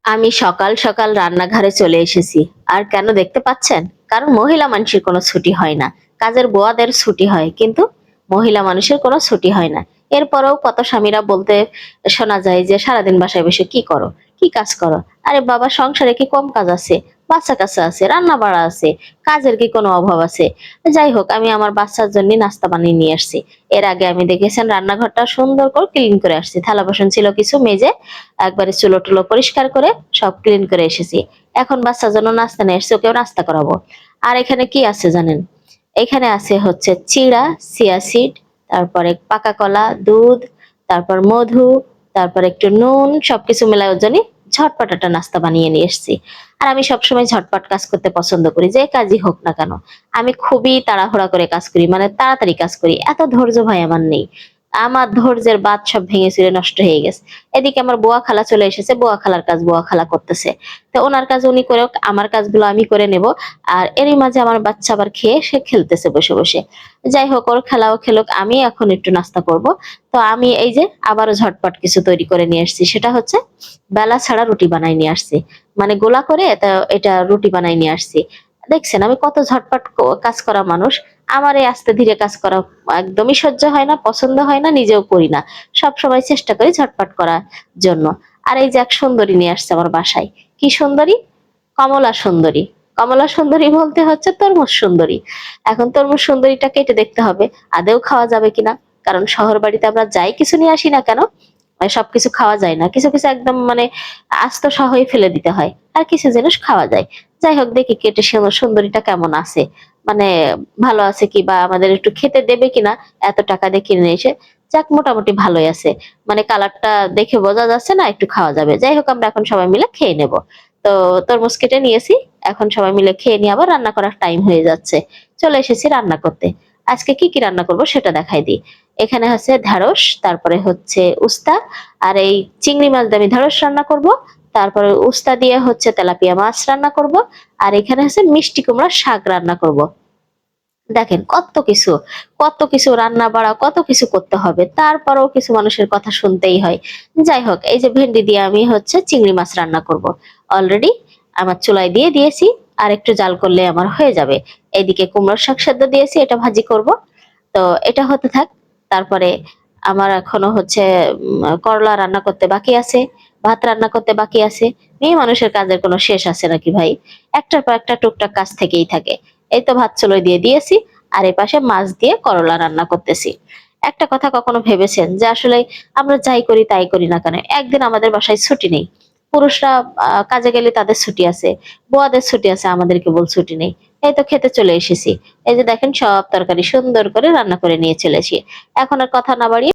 আমি সকাল সকাল রান্নাঘরে চলে এসেছি। আর কেন দেখতে পাচ্ছেন? কারণ মহিলা মানুষের কোনো ছুটি হয় না। কাজের বুয়াদের ছুটি হয়, কিন্তু মহিলা মানুষের কোনো ছুটি হয় না। এরপরেও কত স্বামীরা বলতে শোনা যায় যে, "সারাদিন বাসায় বসে কি করো? কি কাজ করো?" আরে বাবা, সংসারে কি কম কাজ আছে? বাচ্চা-কাচ্চা আছে, রান্না-বাড়া আছে, কাজের কি কোনো অভাব আছে? যাই হোক, আমি আমার বাচ্চার জন্যই নাস্তা বানিয়ে নিয়ে আসছি। এর আগে আমি দেখেছেন রান্নাঘরটা সুন্দর করে ক্লিন করে আসছি। থালা-বাসন ছিল কিছু মেজে, একবারে চুলো-টুলো পরিষ্কার করে সব ক্লিন করে এসেছি। এখন বাচ্চার জন্য নাস্তা নিয়ে এসেছি, ওকেও নাস্তা করাবো। আর এখানে কি আছে জানেন? এখানে আছে হচ্ছে চিড়া, চিয়া সিড, তারপরে পাকা কলা, দুধ, তারপর মধু, তারপর একটু নুন, সবকিছু মেলায় ওর জন্যে ঝটপট একটা নাস্তা বানিয়ে নিয়ে এসেছি। আর আমি সবসময় ঝটপট কাজ করতে পছন্দ করি, যে কাজই হোক না কেন। আমি খুবই তাড়াহুড়া করে কাজ করি, মানে তাড়াতাড়ি কাজ করি। এত ধৈর্য ভাই আমার নেই। আমার ধৈর্যের বাঁধ সব ভেঙে চুরে নষ্ট হয়ে গেছে। এদিকে আমার বুয়া খালা চলে এসেছে, বুয়া খালার কাজ বুয়া খালা করতেছে। তো ওনার কাজ উনি করে, আমার কাজগুলো আমি করে নেব। আর এরই মাঝে আমার বাচ্চা আবার খেয়ে সে খেলতেছে বসে, বসে। যাই হোক, ওর খেলাও খেলুক, আমি এখন একটু নাস্তা করব। তো আমি এই যে আবারও ঝটপট কিছু তৈরি করে নিয়ে আসছি। সেটা হচ্ছে বেলা ছাড়া রুটি বানাই নিয়ে আসছি। মানে গোলা করে এটা রুটি বানাই নিয়ে আসছি। দেখছেন আমি কত ঝটপট কাজ করা মানুষ। আমার এই আস্তে ধীরে কাজ করা একদমই সহ্য হয় না, পছন্দ হয় না, নিজেও করি না। সবসময় চেষ্টা করি ঝটপট করার জন্য। আর এই যে এক সুন্দরী নিয়ে আসছে আমার বাসায়। কি সুন্দরী? কমলা সুন্দরী। কমলা সুন্দরী বলতে হচ্ছে তরমুজ সুন্দরী। এখন তরমুজ সুন্দরীটা কেটে দেখতে হবে আদৌ খাওয়া যাবে কিনা। কারণ শহর বাড়িতে আমরা যাই কিছু নিয়ে আসি না কেন, সবকিছু খাওয়া যায় না। কিছু, কিছু একদম মানে আস্ত সহই ফেলে দিতে হয়। আর কিছু জিনিস খাওয়া যায়। যাই হোক, দেখি কেটে সুন্দরীটা কেমন আছে। মানে ভালো আছে কি, বা আমাদের একটু খেতে দেবে কিনা, এত টাকা দিয়ে কিনে এসে। যাক, মোটামুটি ভালোই আছে। মানে কালারটা দেখে বোঝা যাচ্ছে না, একটু খাওয়া যাবে। যাই হোক, আমরা এখন সবাই মিলে খেয়ে নেব। তো তরমুজ কেটে নিয়েছি। এখন সবাই মিলে খেয়ে নিয়ে আবার রান্না করার টাইম হয়ে যাচ্ছে। চলে এসেছি রান্না করতে। আজকে কি, কি রান্না করব সেটা দেখাই দিই। এখানে হচ্ছে ঢেঁড়স, তারপরে হচ্ছে উস্তা, আর এই চিংড়ি মাছ দিয়ে আমি ঢেঁড়স রান্না করব। তারপরে উস্তা দিয়ে হচ্ছে তেলাপিয়া মাছ রান্না করব। আর এখানে হচ্ছে মিষ্টি কুমড়ার শাক রান্না করব। দেখেন কত কিছু, কত কিছু রান্না বাড়া, কত কিছু করতে হবে। তারপরেও কিছু মানুষের কথা শুনতেই হয়। যাই হোক, এই যে ভেন্ডি দিয়ে আমি হচ্ছে চিংড়ি মাছ রান্না করব। অলরেডি আমার চুলায় দিয়ে দিয়েছি। আর একটু জাল করলে আমার হয়ে যাবে। এইদিকে কুমড়োর শাক সেদ্ধ দিয়েছি, এটা ভাজি করব। তো এটা হতে থাক। তারপরে আমার এখনো হচ্ছে করলা রান্না করতে বাকি আছে, ভাত রান্না করতে বাকি আছে। মেয়ে মানুষের কাজের কোনো শেষ আছে নাকি ভাই? একটার পর একটা টুকটাক কাজ থেকেই থাকে। এই তো ভাত চুলোয় দিয়ে দিয়েছি। আর এপাশে মাছ দিয়ে করলা রান্না করতেছি। একটা কথা কখনো ভেবেছেন যে আসলে আমরা যাই করি তাই করি না কেন, একদিন আমাদের বাসায় ছুটি নেই? পুরুষরা কাজে গেলে তাদের ছুটি আছে, বুয়াদের ছুটি আছে, আমাদের কেবল ছুটি নেই। এই তো খেতে চলে এসেছি। এই যে দেখেন সব তরকারি সুন্দর করে রান্না করে নিয়ে চলেছি। এখন আর কথা না বাড়িয়ে